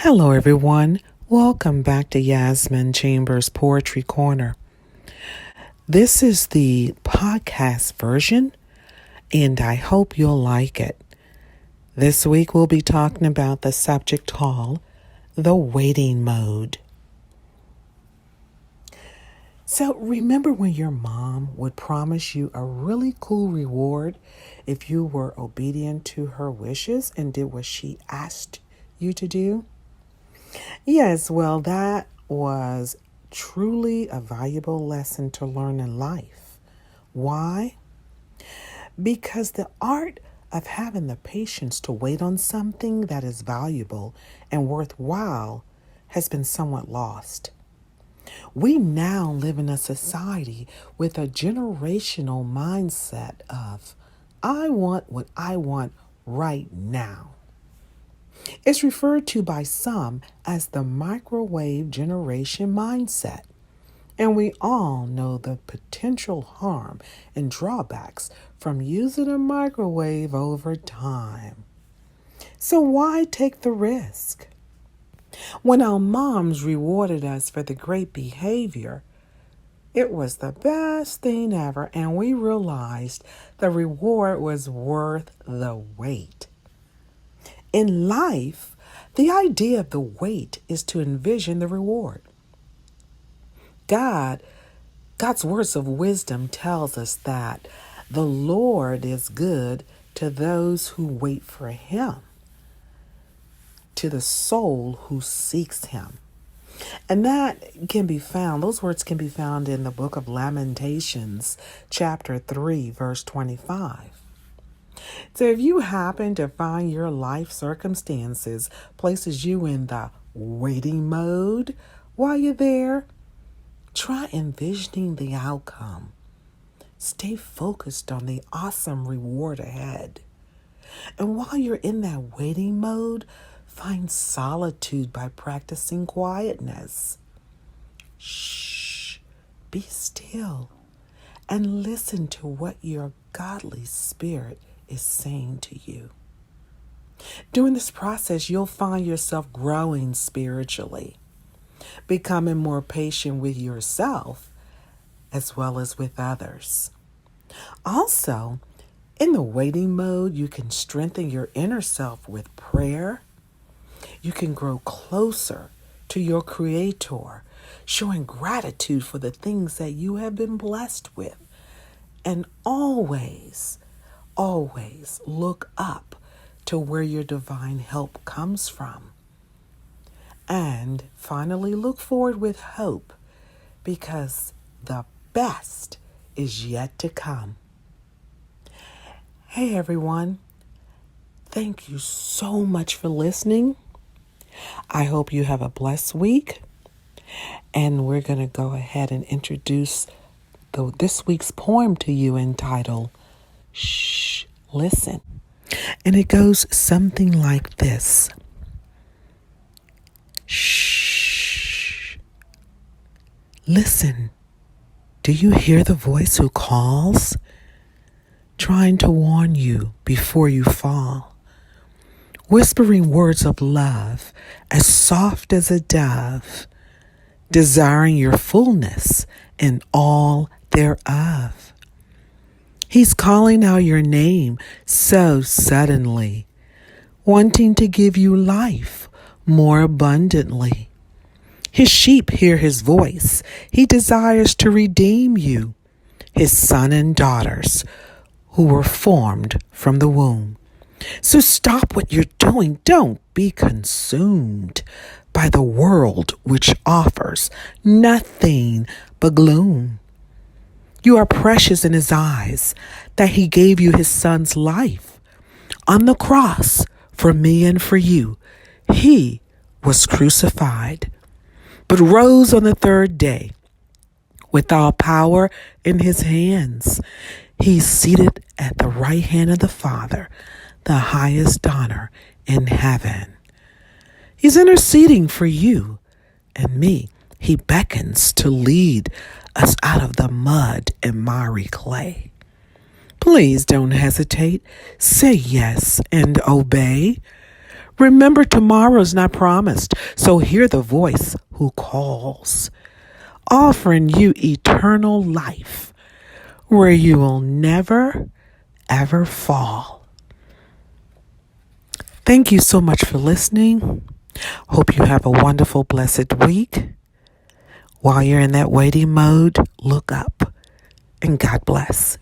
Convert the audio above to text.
Hello, everyone. Welcome back to Yasmin Chambers Poetry Corner. This is the podcast version, and I hope you'll like it. This week, we'll be talking about the subject called the waiting mode. So, remember when your mom would promise you a really cool reward if you were obedient to her wishes and did what she asked you to do? Yes, well, that was truly a valuable lesson to learn in life. Why? Because the art of having the patience to wait on something that is valuable and worthwhile has been somewhat lost. We now live in a society with a generational mindset of, I want what I want right now. It's referred to by some as the microwave generation mindset. And we all know the potential harm and drawbacks from using a microwave over time. So why take the risk? When our moms rewarded us for the great behavior, it was the best thing ever, and we realized the reward was worth the wait. In life, the idea of the wait is to envision the reward. God's words of wisdom tells us that the Lord is good to those who wait for him, to the soul who seeks him. And those words can be found in the book of Lamentations, chapter 3, verse 25. So if you happen to find your life circumstances places you in the waiting mode while you're there, try envisioning the outcome. Stay focused on the awesome reward ahead. And while you're in that waiting mode, find solitude by practicing quietness. Shh, be still, and listen to what your godly spirit is saying to you. During this process, you'll find yourself growing spiritually, becoming more patient with yourself as well as with others. Also, in the waiting mode, you can strengthen your inner self with prayer. You can grow closer to your Creator, showing gratitude for the things that you have been blessed with. And always look up to where your divine help comes from. And finally, look forward with hope, because the best is yet to come. Hey everyone, thank you so much for listening. I hope you have a blessed week. And we're going to go ahead and introduce this week's poem to you, entitled Shh, Listen. And it goes something like this. Shh. Listen. Do you hear the voice who calls, trying to warn you before you fall? Whispering words of love as soft as a dove, desiring your fullness and all thereof. He's calling out your name so suddenly, wanting to give you life more abundantly. His sheep hear his voice. He desires to redeem you, his son and daughters who were formed from the womb. So stop what you're doing. Don't be consumed by the world, which offers nothing but gloom. You are precious in his eyes, that he gave you his son's life. On the cross, for me and for you, he was crucified, but rose on the third day with all power in his hands. He's seated at the right hand of the Father, the highest honor in heaven. He's interceding for you and me. He beckons to lead us out of the mud and miry clay. Please don't hesitate. Say yes and obey. Remember, tomorrow's not promised, so hear the voice who calls, offering you eternal life where you will never, ever fall. Thank you so much for listening. Hope you have a wonderful, blessed week. While you're in that waiting mode, look up, and God bless.